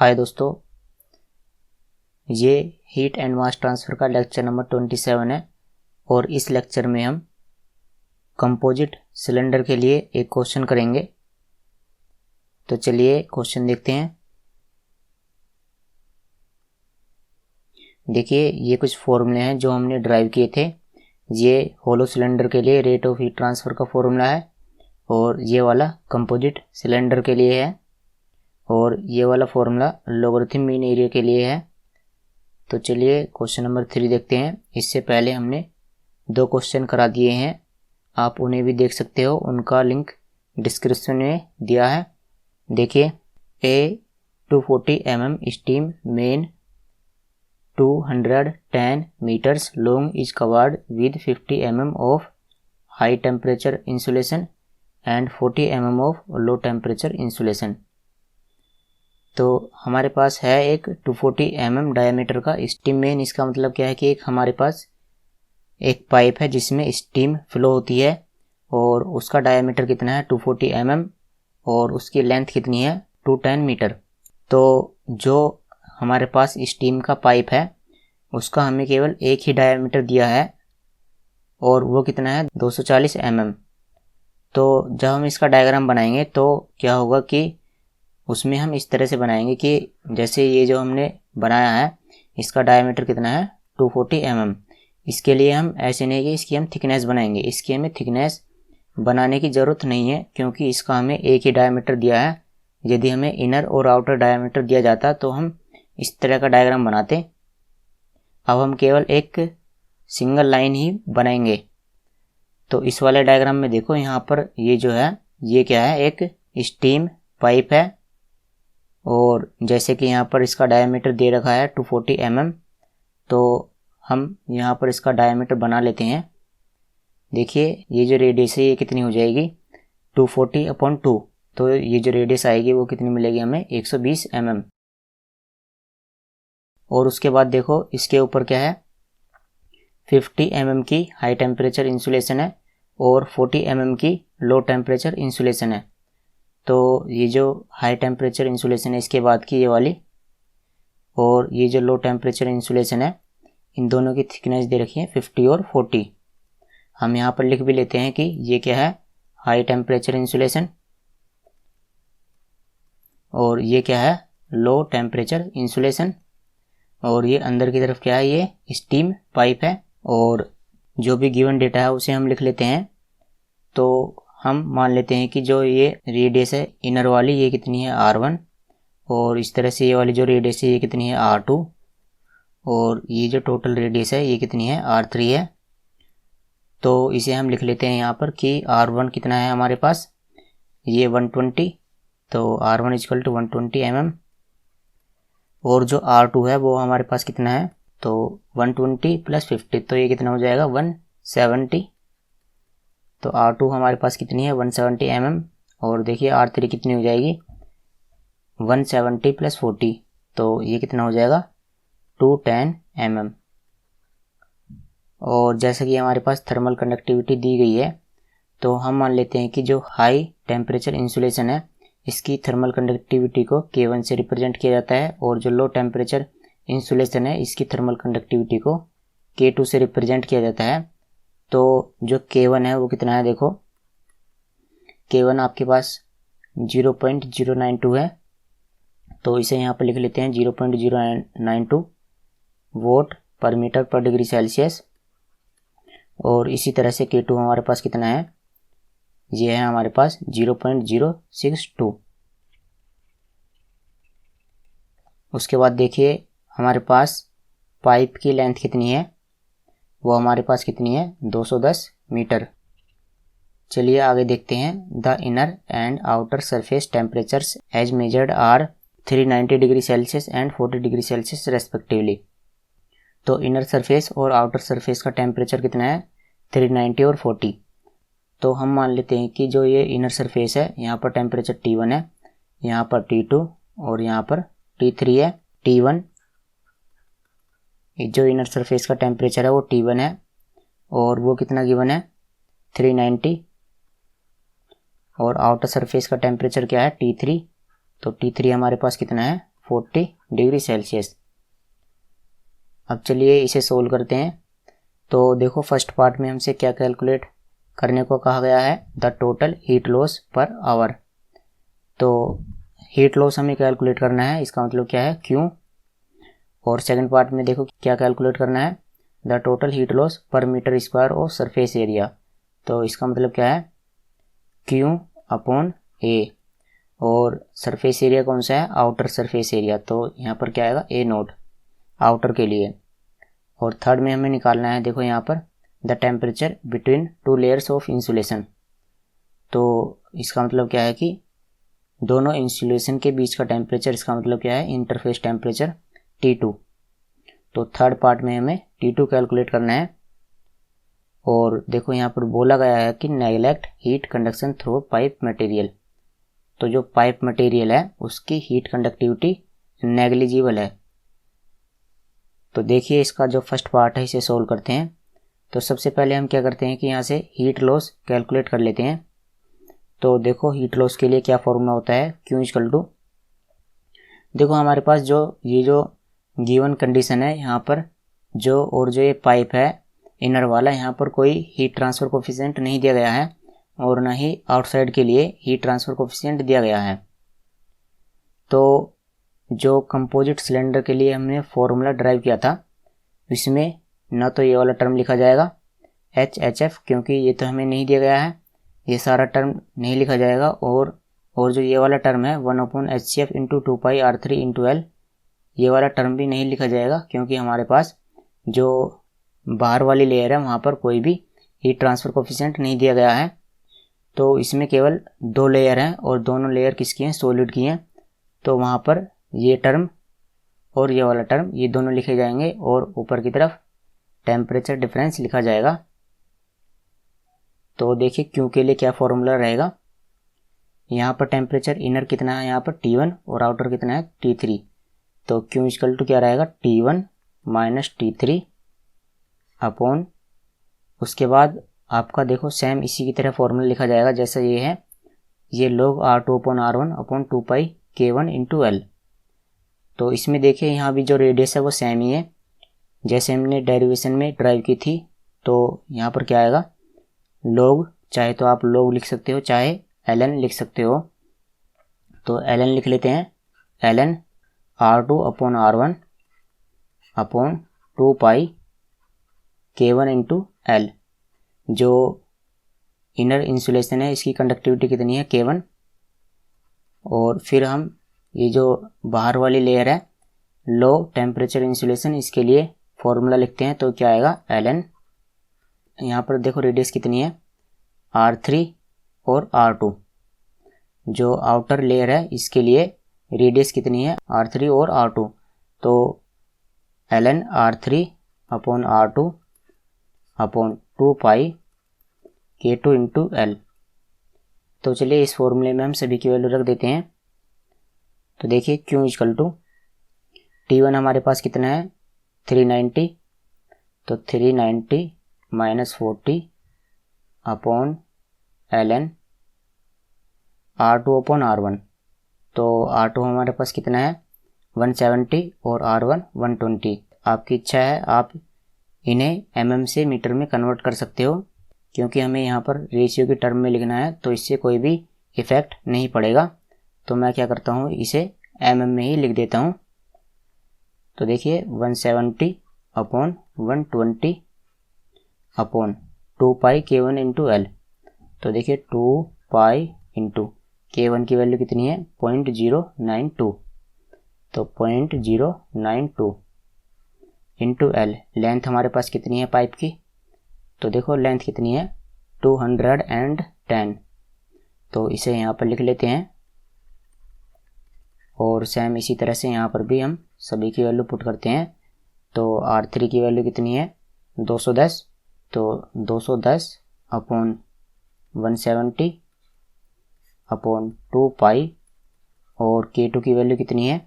हाय दोस्तों, ये heat and mass transfer का लेक्चर नंबर 27 है और इस लेक्चर में हम कंपोजिट सिलेंडर के लिए एक क्वेश्चन करेंगे। तो चलिए क्वेश्चन देखते हैं। देखिए, ये कुछ फॉर्मूले हैं जो हमने ड्राइव किए थे। ये होलो सिलेंडर के लिए रेट ऑफ हीट ट्रांसफ़र का फॉर्मूला है और ये वाला कंपोजिट सिलेंडर के लिए है और ये वाला फॉर्मूला लॉगरिथम मीन एरिया के लिए है। तो चलिए क्वेश्चन नंबर 3 देखते हैं। इससे पहले हमने 2 क्वेश्चन करा दिए हैं, आप उन्हें भी देख सकते हो, उनका लिंक डिस्क्रिप्शन में दिया है। देखिए, ए 240 mm steam main 210 meters long is covered with 50 mm of high temperature insulation and 40 mm of low temperature insulation। तो हमारे पास है एक 240 mm डायमीटर का स्टीम मेन। इसका मतलब क्या है कि एक हमारे पास एक पाइप है जिसमें स्टीम फ्लो होती है और उसका डायमीटर कितना है 240 mm और उसकी लेंथ कितनी है 210 मीटर। तो जो हमारे पास स्टीम का पाइप है उसका हमें केवल एक ही डायमीटर दिया है और वो कितना है 240 mm। तो जब हम इसका डायग्राम बनाएंगे तो क्या होगा कि उसमें हम इस तरह से बनाएंगे कि जैसे ये जो हमने बनाया है इसका डायमीटर कितना है 240 mm। इसके लिए हम ऐसे नहीं कि इसकी हम थिकनेस बनाएंगे, इसकी हमें थिकनेस बनाने की ज़रूरत नहीं है क्योंकि इसका हमें एक ही डायमीटर दिया है। यदि हमें इनर और आउटर डायमीटर दिया जाता तो हम इस तरह का डायग्राम बनाते। अब हम केवल एक सिंगल लाइन ही बनाएंगे। तो इस वाले डायग्राम में देखो, यहाँ पर ये जो है ये क्या है, एक स्टीम पाइप है और जैसे कि यहाँ पर इसका डायमीटर दे रखा है 240 mm। तो हम यहाँ पर इसका डायमीटर बना लेते हैं। देखिए, ये जो रेडियस है ये कितनी हो जाएगी 240/2। तो ये जो रेडियस आएगी वो कितनी मिलेगी हमें 120 mm। और उसके बाद देखो इसके ऊपर क्या है 50 mm की हाई टेम्परेचर इंसुलेशन है और 40 mm की लो टेम्परेचर इंसुलेशन है। तो ये जो हाई टेम्परेचर इंसुलेशन है इसके बाद की ये वाली, और ये जो लो टेम्परेचर इंसुलेशन है, इन दोनों की थिकनेस दे रखी है 50 और 40। हम यहाँ पर लिख भी लेते हैं कि ये क्या है हाई टेम्परेचर इंसुलेशन और ये क्या है लो टेम्परेचर इंसुलेशन। और ये अंदर की तरफ क्या है, ये स्टीम पाइप है और जो भी गिवन डेटा है उसे हम लिख लेते हैं। तो हम मान लेते हैं कि जो ये रेडियस है इनर वाली ये कितनी है R1 और इस तरह से ये वाली जो रेडियस है ये कितनी है R2 और ये जो टोटल रेडियस है ये कितनी है R3 है। तो इसे हम लिख लेते हैं यहाँ पर कि R1 कितना है हमारे पास, ये 120। तो R1 = 120 mm और जो R2 है वो हमारे पास कितना है, तो 120 + 50 तो ये कितना हो जाएगा 170। तो R2 हमारे पास कितनी है 170 mm और देखिए R3 कितनी हो जाएगी 170 + 40 तो ये कितना हो जाएगा 210 mm। और जैसा कि हमारे पास थर्मल कंडक्टिविटी दी गई है तो हम मान लेते हैं कि जो हाई टेम्परेचर इंसुलेशन है इसकी थर्मल कंडक्टिविटी को K1 से रिप्रेजेंट किया जाता है और जो लो टेम्परेचर इंसुलेशन है इसकी थर्मल कंडक्टिविटी को K2 से रिप्रेजेंट किया जाता है। तो जो K1 है वो कितना है, देखो K1 आपके पास 0.092 है। तो इसे यहाँ पर लिख लेते हैं 0.092 वोट पर मीटर पर डिग्री सेल्सियस। और इसी तरह से K2 हमारे पास कितना है, ये है हमारे पास 0.062। उसके बाद देखिए हमारे पास पाइप की लेंथ कितनी है, वो हमारे पास कितनी है 210 मीटर। चलिए आगे देखते हैं। The inner and outer surface temperatures as measured are 390 degree Celsius and 40 degree Celsius respectively. तो इनर सरफेस और आउटर सरफेस का टेम्परेचर कितना है 390 और 40। तो हम मान लेते हैं कि जो ये इनर सरफेस है यहाँ पर टेम्परेचर T1 है, यहाँ पर T2 और यहाँ पर T3 है। T1 जो इनर सरफेस का टेम्परेचर है वो T1 है और वो कितना गिवन है 390 और आउटर सरफेस का टेम्परेचर क्या है T3। तो T3 हमारे पास कितना है 40 डिग्री सेल्सियस। अब चलिए इसे सोल्व करते हैं। तो देखो फर्स्ट पार्ट में हमसे क्या कैलकुलेट करने को कहा गया है, the total heat loss per hour. तो हीट लॉस हमें कैलकुलेट करना है, इसका मतलब क्या है Q। और सेकंड पार्ट में देखो क्या कैलकुलेट करना है, the total heat loss per metre square of surface area. तो इसका मतलब क्या है Q अपॉन A। और सरफेस एरिया कौन सा है, आउटर सरफेस एरिया, तो यहाँ पर क्या आएगा A0 आउटर के लिए। और थर्ड में हमें निकालना है, देखो यहाँ पर the temperature between two layers of insulation. तो इसका मतलब क्या है कि दोनों इंसुलेशन के बीच का टेम्परेचर, इसका मतलब क्या है इंटरफेस टेम्परेचर T2। तो थर्ड पार्ट में हमें T2 कैलकुलेट करना है। और देखो यहाँ पर बोला गया है कि neglect heat conduction through pipe material. तो जो पाइप मटेरियल है उसकी हीट कंडक्टिविटी नेग्लिजिबल है। तो देखिए इसका जो फर्स्ट पार्ट है इसे सोल्व करते हैं। तो सबसे पहले हम क्या करते हैं कि यहाँ से हीट लॉस कैलकुलेट कर लेते हैं। तो देखो हीट लॉस के लिए क्या फॉर्मूला होता है, Q इक्वल टू, देखो हमारे पास ये जो गिवन कंडीशन है यहाँ पर जो ये पाइप है इनर वाला, यहाँ पर कोई हीट ट्रांसफर कोफिशिएंट नहीं दिया गया है और ना ही आउटसाइड के लिए हीट ट्रांसफर कोफिशिएंट दिया गया है। तो जो कंपोजिट सिलेंडर के लिए हमने फॉर्मूला ड्राइव किया था इसमें ना तो ये वाला टर्म लिखा जाएगा HHF, क्योंकि ये तो हमें नहीं दिया गया है, ये सारा टर्म नहीं लिखा जाएगा। और जो ये वाला टर्म है 1/HCF into 2πr3 into L, ये वाला टर्म भी नहीं लिखा जाएगा क्योंकि हमारे पास जो बाहर वाली लेयर है वहाँ पर कोई भी हीट ट्रांसफर कोफिशिएंट नहीं दिया गया है। तो इसमें केवल 2 लेयर हैं और दोनों लेयर किसकी हैं, सॉलिड की हैं। तो वहाँ पर ये टर्म और ये वाला टर्म ये दोनों लिखे जाएंगे और ऊपर की तरफ टेम्परेचर डिफरेंस लिखा जाएगा। तो देखिए Q के लिए क्या फॉर्मूला रहेगा, यहाँ पर टेम्परेचर इनर कितना है यहाँ पर T1 और आउटर कितना है T3। तो Q इक्वल टू क्या रहेगा T1 माइनस T3 अपॉन, उसके बाद आपका देखो सेम इसी की तरह फॉर्मूला लिखा जाएगा जैसा ये है, ये log R2 upon R1 upon 2πK1 into L। तो इसमें देखिए यहाँ भी जो रेडियस है वो सेम ही है जैसे हमने डेरिवेशन में ड्राइव की थी। तो यहाँ पर क्या आएगा log, चाहे तो आप log लिख सकते हो चाहे ln लिख सकते हो। तो ln लिख लेते हैं, ln R2 upon R1 upon 2πK1 into L। जो इनर इंसुलेशन है इसकी कंडक्टिविटी कितनी है K1। और फिर हम ये जो बाहर वाली लेयर है लो टेम्परेचर इंसुलेशन, इसके लिए फॉर्मूला लिखते हैं। तो क्या आएगा ln, यहाँ पर देखो रेडियस कितनी है R3 और R2, जो आउटर लेयर है इसके लिए रेडियस कितनी है R3 और R2। तो ln R3 upon R2 upon 2πK2 into L। तो चलिए इस फॉर्मूले में हम सभी की वैल्यू रख देते हैं। तो देखिए Q इक्वल टू T1 हमारे पास कितना है 390, तो 390 minus 40 upon ln R2 upon R1। तो R2 हमारे पास कितना है 170 और R1 120। आपकी इच्छा है आप इन्हें mm से मीटर में कन्वर्ट कर सकते हो, क्योंकि हमें यहाँ पर रेशियो की टर्म में लिखना है तो इससे कोई भी इफ़ेक्ट नहीं पड़ेगा। तो मैं क्या करता हूँ इसे mm में ही लिख देता हूँ। तो देखिए 170 upon 120 upon 2πK1 into L। तो देखिए 2π इंटू K1 की वैल्यू कितनी है 0.092, तो 0.092 इंटू L। लेंथ हमारे पास कितनी है पाइप की, तो देखो लेंथ कितनी है 210। तो इसे यहाँ पर लिख लेते हैं और सेम इसी तरह से यहाँ पर भी हम सभी की वैल्यू पुट करते हैं। तो R3 की वैल्यू कितनी है 210, तो 210 अपॉन 170 अपॉन 2π। और K2 की वैल्यू कितनी है,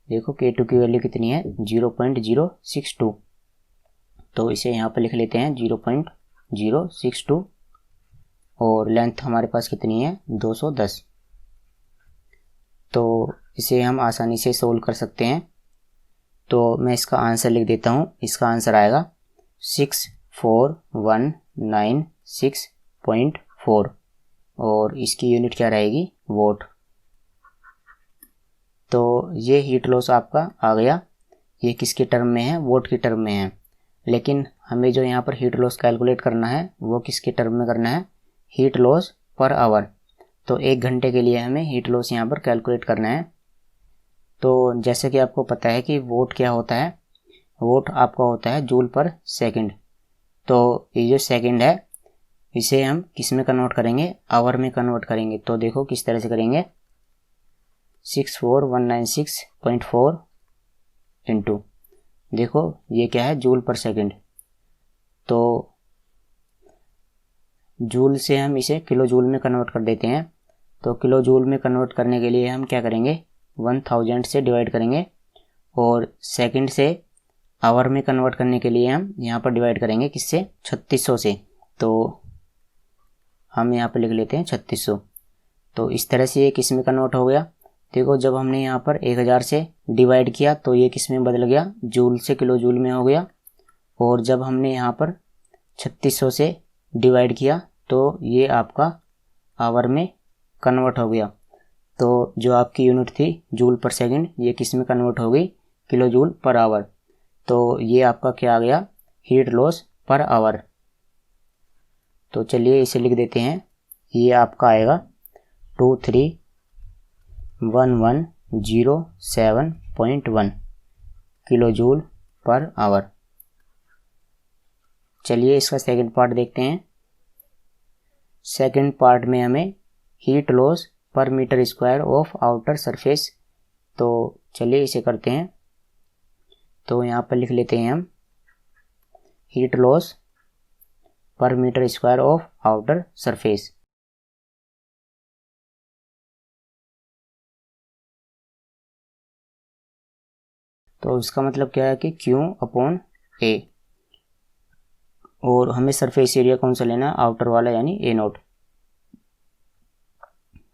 देखो K2 की वैल्यू कितनी है 0.062। तो इसे यहाँ पर लिख लेते हैं 0.062 और लेंथ हमारे पास कितनी है 210। तो इसे हम आसानी से सोल्व कर सकते हैं। तो मैं इसका आंसर लिख देता हूँ। इसका आंसर आएगा 64196.4 और इसकी यूनिट क्या रहेगी? वोट। तो ये हीट लॉस आपका आ गया। ये किसके टर्म में है? वोट की टर्म में है। लेकिन हमें जो यहाँ पर हीट लॉस कैलकुलेट करना है वो किसके टर्म में करना है? Heat loss per hour. तो 1 घंटे के लिए हमें हीट लॉस यहाँ पर कैलकुलेट करना है। तो जैसे कि आपको पता है कि वोट क्या होता है? वोट आपका होता है जूल पर सेकंड। तो ये जो सेकंड है इसे हम किस में कन्वर्ट करेंगे? आवर में कन्वर्ट करेंगे। तो देखो किस तरह से करेंगे। 64196.4 इंटू, देखो ये क्या है? जूल पर सेकंड। तो जूल से हम इसे किलो जूल में कन्वर्ट कर देते हैं। तो किलो जूल में कन्वर्ट करने के लिए हम क्या करेंगे? 1000 से डिवाइड करेंगे और सेकंड से आवर में कन्वर्ट करने के लिए हम यहाँ पर डिवाइड करेंगे किससे? 3600 से। तो हम यहाँ पर लिख लेते हैं 3600। तो इस तरह से ये किस में कन्वर्ट हो गया? देखो जब हमने यहाँ पर 1000 से डिवाइड किया तो ये किस में बदल गया? जूल से किलो जूल में हो गया। और जब हमने यहाँ पर 3600 से डिवाइड किया तो ये आपका आवर में कन्वर्ट हो गया। तो जो आपकी यूनिट थी जूल पर सेकंड, ये किस में कन्वर्ट हो गई? Kilo joule per hour. तो ये आपका क्या आ गया? Heat loss per hour. तो चलिए इसे लिख देते हैं। ये आपका आएगा 231107.1 किलो जूल पर आवर। चलिए इसका सेकंड पार्ट देखते हैं। सेकंड पार्ट में हमें heat loss per metre square of outer surface. तो चलिए इसे करते हैं। तो यहाँ पर लिख लेते हैं हम heat loss per metre square of outer surface. तो इसका मतलब क्या है कि Q/A। और हमें सरफेस एरिया कौन सा लेना है? आउटर वाला, यानी A0।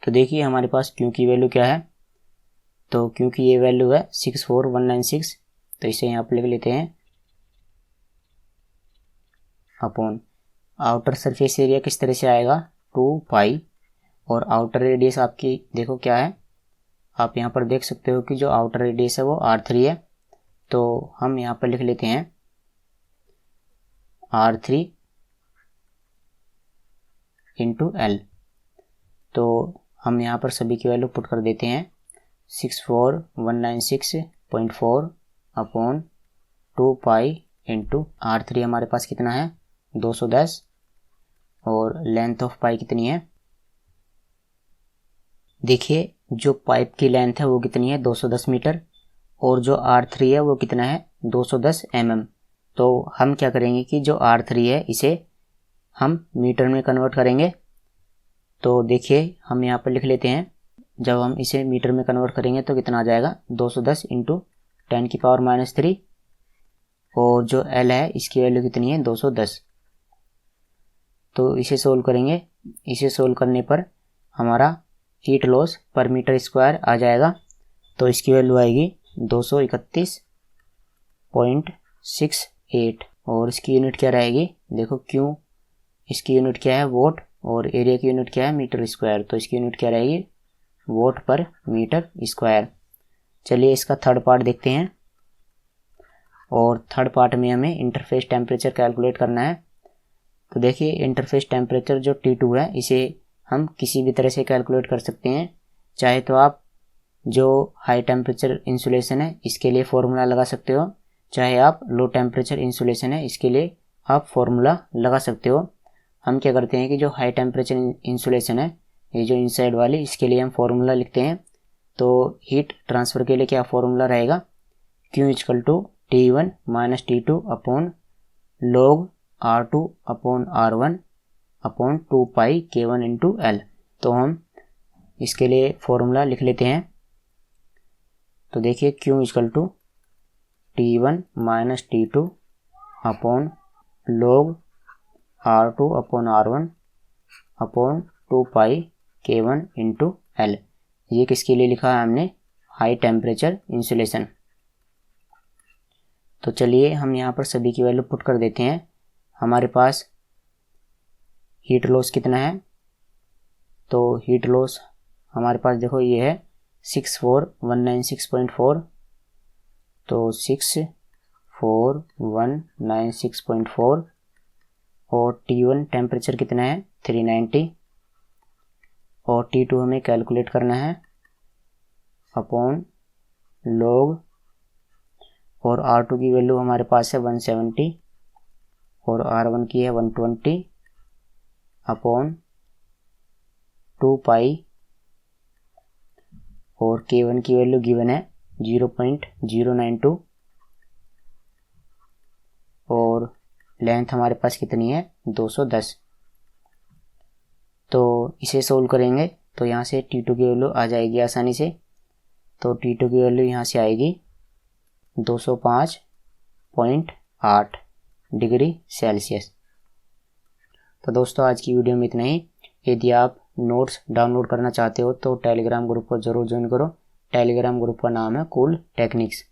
तो देखिए हमारे पास Q की वैल्यू क्या है? तो Q की ये वैल्यू है 64196। तो इसे यहाँ पर लिख लेते हैं अपॉन आउटर सरफेस एरिया किस तरह से आएगा? 2 पाई। और आउटर रेडियस आपकी देखो क्या है? आप यहाँ पर देख सकते हो कि जो आउटर रेडियस है वो R3 है। तो हम यहाँ पर लिख लेते हैं R3 इंटू L। तो हम यहाँ पर सभी की वैल्यू पुट कर देते हैं। 64196.4 अपॉन 2 पाई इंटू R3 हमारे पास कितना है? 210। और लेंथ ऑफ पाई कितनी है? देखिए जो पाइप की लेंथ है वो कितनी है? 210 मीटर। और जो R3 है वो कितना है? 210 mm। तो हम क्या करेंगे कि जो R3 है इसे हम मीटर में कन्वर्ट करेंगे। तो देखिए हम यहाँ पर लिख लेते हैं। जब हम इसे मीटर में कन्वर्ट करेंगे तो कितना आ जाएगा? 210 इंटू 10⁻³ और जो L है इसकी वैल्यू कितनी है? 210। तो इसे सोल्व करेंगे। इसे सोल्व करने पर हमारा heat loss per metre square आ जाएगा। तो इसकी वैल्यू आएगी 231.68 और इसकी यूनिट क्या रहेगी? देखो Q इसकी यूनिट क्या है? वोट। और एरिया की यूनिट क्या है? Metre square. तो इसकी यूनिट क्या रहेगी? वोट पर मीटर स्क्वायर। चलिए इसका थर्ड पार्ट देखते हैं। और थर्ड पार्ट में हमें इंटरफेस टेम्परेचर कैलकुलेट करना है। तो देखिए इंटरफेस टेम्परेचर जो T2 है इसे हम किसी भी तरह से कैलकुलेट कर सकते हैं। चाहे तो आप जो हाई टेम्परेचर इंसुलेशन है इसके लिए फॉर्मूला लगा सकते हो, चाहे आप लो टेम्परेचर इंसुलेशन है इसके लिए आप फॉर्मूला लगा सकते हो। हम क्या करते हैं कि जो हाई टेम्परेचर इंसुलेशन है, ये जो इनसाइड वाली, इसके लिए हम फॉर्मूला लिखते हैं। तो हीट ट्रांसफ़र के लिए क्या फॉर्मूला रहेगा? Q = T1 - T2 upon log R2 upon R1 upon 2 pi K1 into L। तो हम इसके लिए फॉर्मूला लिख लेते हैं। तो देखिए Q = T1 - T2 upon log R2 upon R1 upon 2 pi K1 into L। ये किसके लिए लिखा है हमने? High temperature insulation. तो चलिए हम यहाँ पर सभी की वैल्यू पुट कर देते हैं। हमारे पास हीट लॉस कितना है, तो हीट लॉस हमारे पास देखो ये है 64196.4, तो 64196.4 और T1 टेम्परेचर कितना है 390 और T2 हमें कैलकुलेट करना है अपॉन लॉग, और R2 की वैल्यू हमारे पास है 170 और R1 की है 120 अपॉन 2 पाई, और K1 की वैल्यू गिवन है 0.092 और लेंथ हमारे पास कितनी है 210। तो इसे सोल्व करेंगे तो यहाँ से T2 की वैल्यू आ जाएगी आसानी से। तो T2 की वैल्यू यहाँ से आएगी 205.8 डिग्री सेल्सियस। तो दोस्तों आज की वीडियो में इतना ही। यदि आप नोट्स डाउनलोड करना चाहते हो तो टेलीग्राम ग्रुप को ज़रूर ज्वाइन करो। टेलीग्राम ग्रुप का नाम है कूल टेक्निक्स।